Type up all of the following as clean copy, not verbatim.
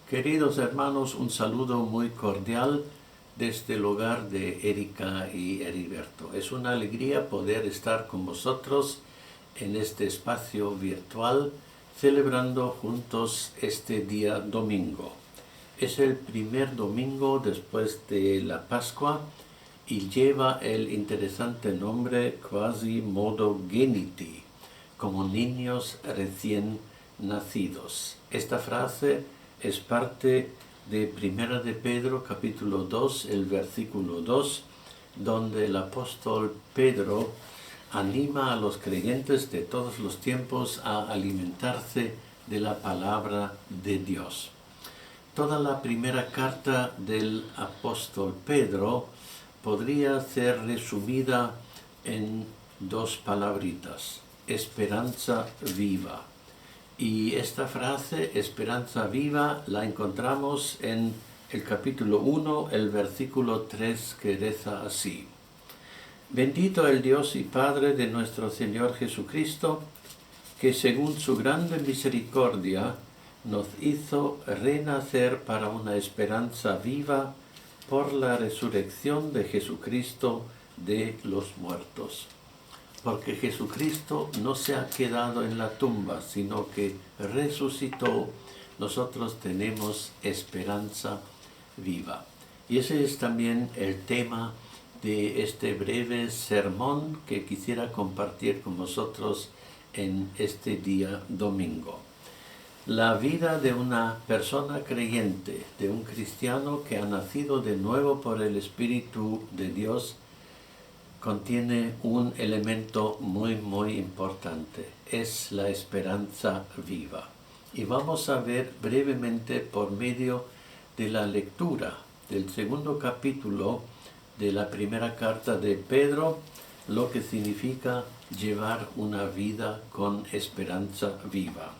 Queridos hermanos, un saludo muy cordial desde el hogar de Erika y Heriberto. Es una alegría poder estar con vosotros en este espacio virtual celebrando juntos este día domingo. Es el primer domingo después de la Pascua y lleva el interesante nombre Quasimodogeniti, como niños recién nacidos. Esta frase es parte de Primera de Pedro, capítulo 2, el versículo 2, donde el apóstol Pedro anima a los creyentes de todos los tiempos a alimentarse de la palabra de Dios. Toda la primera carta del apóstol Pedro podría ser resumida en dos palabritas: esperanza viva. Y esta frase, esperanza viva, la encontramos en el capítulo 1, el versículo 3, que reza así: Bendito el Dios y Padre de nuestro Señor Jesucristo, que según su grande misericordia nos hizo renacer para una esperanza viva por la resurrección de Jesucristo de los muertos. Porque Jesucristo no se ha quedado en la tumba, sino que resucitó, nosotros tenemos esperanza viva. Y ese es también el tema de este breve sermón que quisiera compartir con vosotros en este día domingo. La vida de una persona creyente, de un cristiano que ha nacido de nuevo por el Espíritu de Dios, contiene un elemento muy importante: es la esperanza viva. Y vamos a ver brevemente por medio de la lectura del segundo capítulo de la primera carta de Pedro lo que significa llevar una vida con esperanza viva.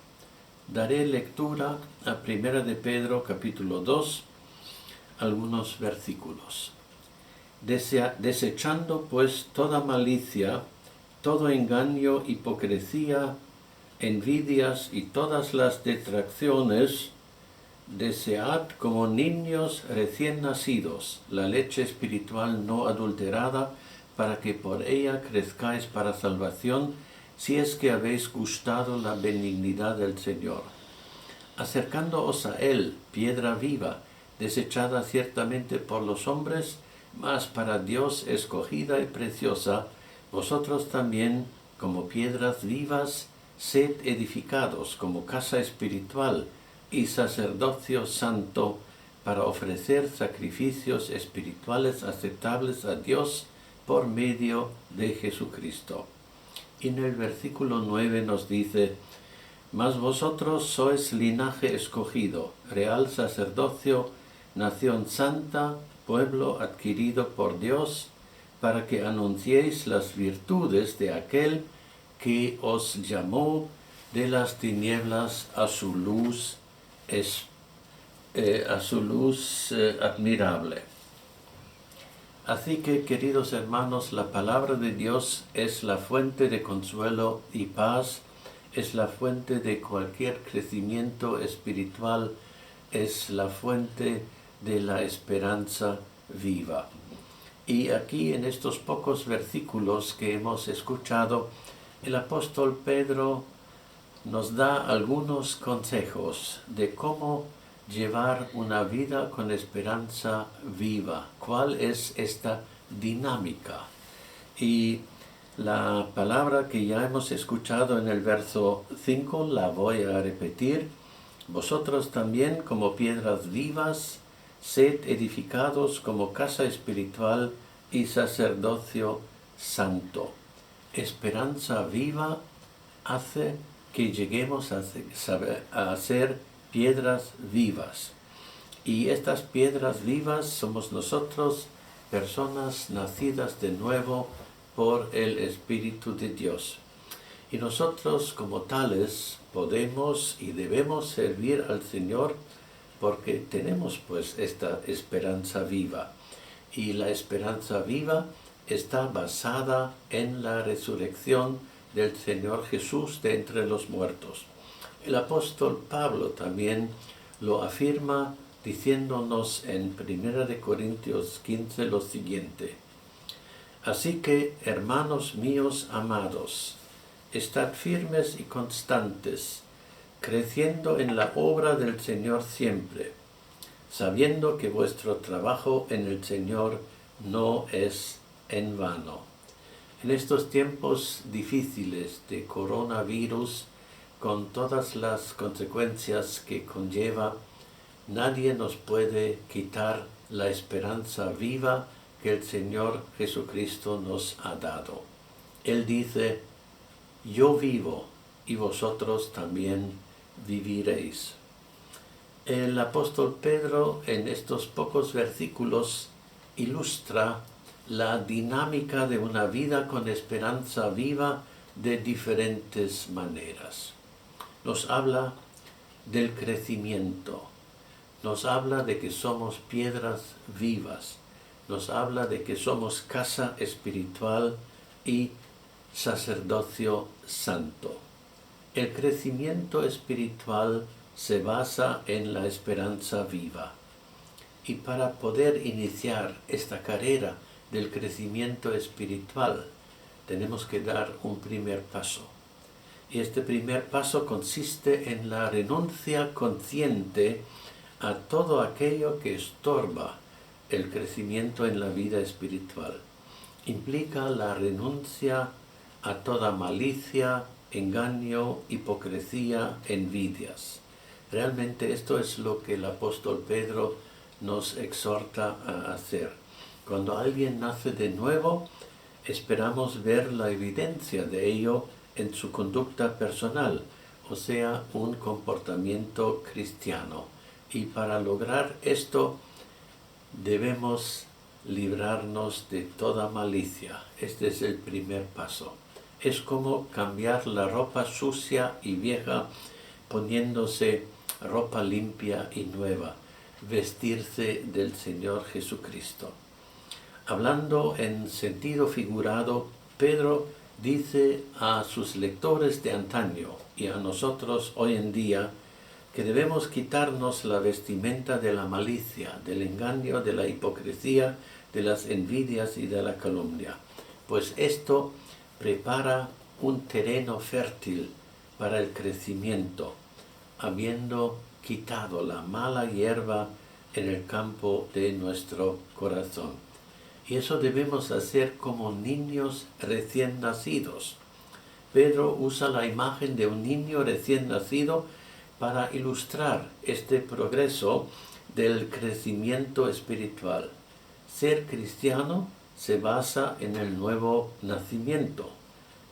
Daré lectura a Primera de Pedro capítulo 2, algunos versículos. Desechando pues toda malicia, todo engaño, hipocresía, envidias y todas las detracciones, desead como niños recién nacidos la leche espiritual no adulterada, para que por ella crezcáis para salvación, si es que habéis gustado la benignidad del Señor. Acercándoos a Él, piedra viva, desechada ciertamente por los hombres, mas para Dios escogida y preciosa, vosotros también, como piedras vivas, sed edificados como casa espiritual y sacerdocio santo, para ofrecer sacrificios espirituales aceptables a Dios por medio de Jesucristo. Y en el versículo 9 nos dice: Mas vosotros sois linaje escogido, real sacerdocio, nación santa, pueblo adquirido por Dios, para que anunciéis las virtudes de aquel que os llamó de las tinieblas a su luz admirable. Así que, queridos hermanos, la palabra de Dios es la fuente de consuelo y paz, es la fuente de cualquier crecimiento espiritual, es la fuente de la esperanza viva. Y aquí, en estos pocos versículos que hemos escuchado, el apóstol Pedro nos da algunos consejos de cómo llevar una vida con esperanza viva. ¿Cuál es esta dinámica? Y la palabra que ya hemos escuchado en el verso 5 la voy a repetir: vosotros también, como piedras vivas, sed edificados como casa espiritual y sacerdocio santo. Esperanza viva hace que lleguemos a ser piedras vivas. Y estas piedras vivas somos nosotros, personas nacidas de nuevo por el Espíritu de Dios. Y nosotros, como tales, podemos y debemos servir al Señor porque tenemos pues esta esperanza viva. Y la esperanza viva está basada en la resurrección del Señor Jesús de entre los muertos. El apóstol Pablo también lo afirma diciéndonos en 1 Corintios 15 lo siguiente: Así que, hermanos míos amados, estad firmes y constantes, creciendo en la obra del Señor siempre, sabiendo que vuestro trabajo en el Señor no es en vano. En estos tiempos difíciles de coronavirus, con todas las consecuencias que conlleva, nadie nos puede quitar la esperanza viva que el Señor Jesucristo nos ha dado. Él dice: yo vivo y vosotros también viviréis. El apóstol Pedro en estos pocos versículos ilustra la dinámica de una vida con esperanza viva de diferentes maneras. Nos habla del crecimiento, nos habla de que somos piedras vivas, nos habla de que somos casa espiritual y sacerdocio santo. El crecimiento espiritual se basa en la esperanza viva. Y para poder iniciar esta carrera del crecimiento espiritual, tenemos que dar un primer paso. Y este primer paso consiste en la renuncia consciente a todo aquello que estorba el crecimiento en la vida espiritual. Implica la renuncia a toda malicia, engaño, hipocresía, envidias. Realmente esto es lo que el apóstol Pedro nos exhorta a hacer. Cuando alguien nace de nuevo, esperamos ver la evidencia de ello en su conducta personal, o sea, un comportamiento cristiano. Y para lograr esto, debemos librarnos de toda malicia. Este es el primer paso. Es como cambiar la ropa sucia y vieja poniéndose ropa limpia y nueva, vestirse del Señor Jesucristo. Hablando en sentido figurado, Pedro dice a sus lectores de antaño y a nosotros hoy en día que debemos quitarnos la vestimenta de la malicia, del engaño, de la hipocresía, de las envidias y de la calumnia, pues esto prepara un terreno fértil para el crecimiento, habiendo quitado la mala hierba en el campo de nuestro corazón. Y eso debemos hacer como niños recién nacidos. Pedro usa la imagen de un niño recién nacido para ilustrar este progreso del crecimiento espiritual. Ser cristiano se basa en el nuevo nacimiento,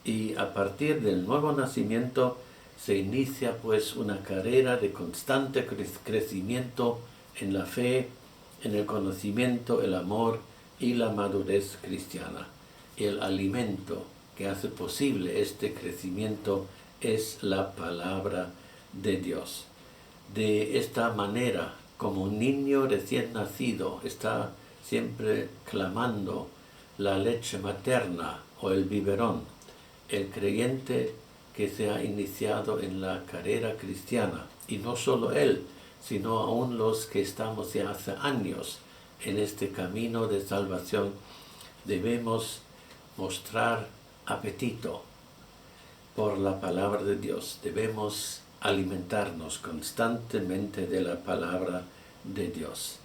y a partir del nuevo nacimiento se inicia pues una carrera de constante crecimiento en la fe, en el conocimiento, el amor y la madurez cristiana. El alimento que hace posible este crecimiento es la palabra de Dios. De esta manera, como un niño recién nacido está siempre clamando la leche materna o el biberón, el creyente que se ha iniciado en la carrera cristiana, y no solo él, sino aún los que estamos ya hace años en este camino de salvación, debemos mostrar apetito por la palabra de Dios. Debemos alimentarnos constantemente de la palabra de Dios.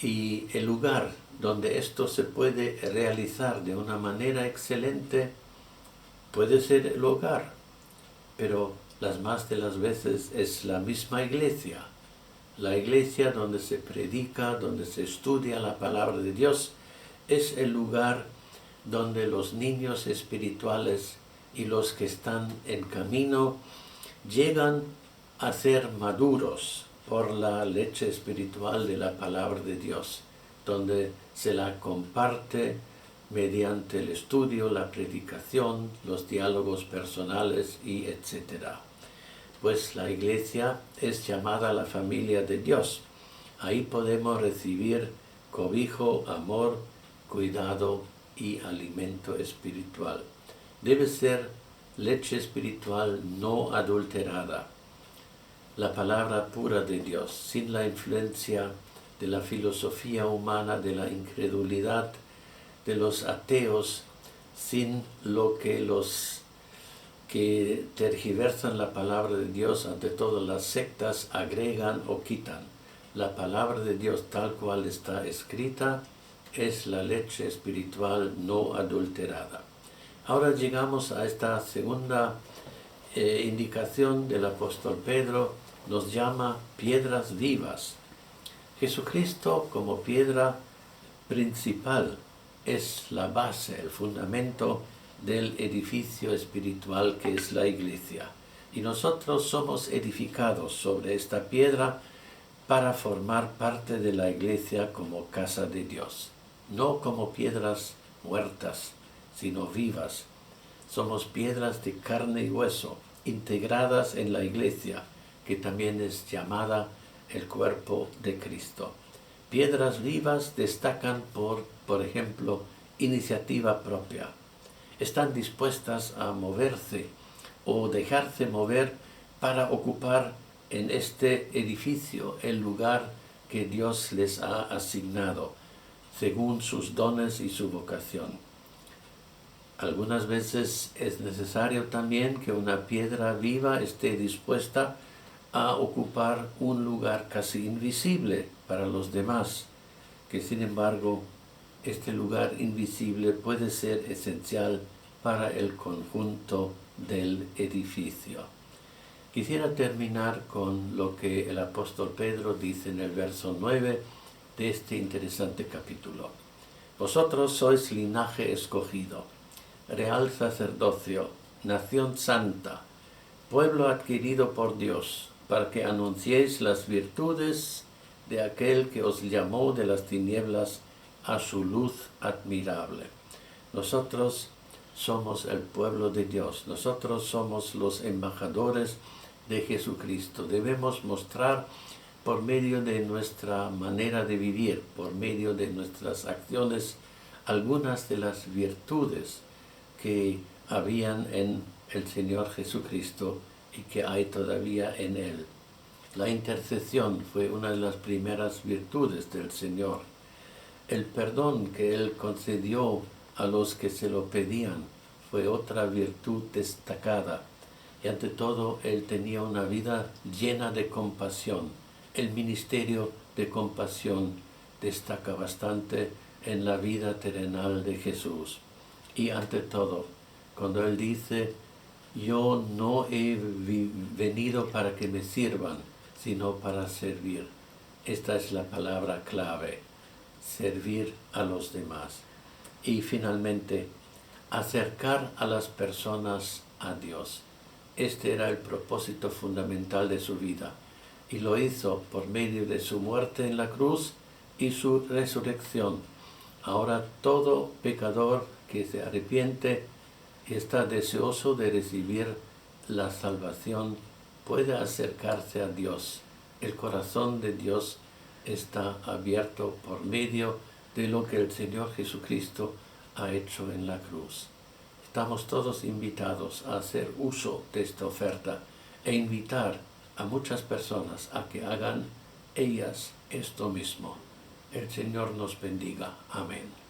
Y el lugar donde esto se puede realizar de una manera excelente puede ser el hogar, pero las más de las veces es la misma iglesia. La iglesia donde se predica, donde se estudia la palabra de Dios, es el lugar donde los niños espirituales y los que están en camino llegan a ser maduros por la leche espiritual de la palabra de Dios, donde se la comparte mediante el estudio, la predicación, los diálogos personales y etc. Pues la iglesia es llamada la familia de Dios. Ahí podemos recibir cobijo, amor, cuidado y alimento espiritual. Debe ser leche espiritual no adulterada. la palabra pura de Dios, sin la influencia de la filosofía humana, de la incredulidad de los ateos, sin lo que los que tergiversan la palabra de Dios, ante todo las sectas, agregan o quitan. La palabra de Dios tal cual está escrita es la leche espiritual no adulterada. Ahora llegamos a esta segunda indicación del apóstol Pedro, nos llama piedras vivas. Jesucristo como piedra principal es la base, el fundamento del edificio espiritual que es la iglesia. Y nosotros somos edificados sobre esta piedra para formar parte de la iglesia como casa de Dios. No como piedras muertas, sino vivas. Somos piedras de carne y hueso, integradas en la iglesia, que también es llamada el cuerpo de Cristo. Piedras vivas destacan por ejemplo, iniciativa propia. Están dispuestas a moverse o dejarse mover para ocupar en este edificio el lugar que Dios les ha asignado, según sus dones y su vocación. Algunas veces es necesario también que una piedra viva esté dispuesta a ocupar un lugar casi invisible para los demás, que sin embargo este lugar invisible puede ser esencial para el conjunto del edificio. Quisiera terminar con lo que el apóstol Pedro dice en el verso 9 de este interesante capítulo. Vosotros sois linaje escogido, real sacerdocio, nación santa, pueblo adquirido por Dios, para que anunciéis las virtudes de aquel que os llamó de las tinieblas a su luz admirable. Nosotros somos el pueblo de Dios, nosotros somos los embajadores de Jesucristo. Debemos mostrar por medio de nuestra manera de vivir, por medio de nuestras acciones, algunas de las virtudes que habían en el Señor Jesucristo y que hay todavía en Él. La intercesión fue una de las primeras virtudes del Señor. El perdón que Él concedió a los que se lo pedían fue otra virtud destacada. Y ante todo, Él tenía una vida llena de compasión. El ministerio de compasión destaca bastante en la vida terrenal de Jesús. Y ante todo, cuando Él dice, yo no he venido para que me sirvan, sino para servir. Esta es la palabra clave, servir a los demás. Y finalmente, acercar a las personas a Dios. Este era el propósito fundamental de su vida, y lo hizo por medio de su muerte en la cruz y su resurrección. Ahora todo pecador que se arrepiente y está deseoso de recibir la salvación puede acercarse a Dios. El corazón de Dios está abierto por medio de lo que el Señor Jesucristo ha hecho en la cruz. Estamos todos invitados a hacer uso de esta oferta e invitar a muchas personas a que hagan ellas esto mismo. El Señor nos bendiga. Amén.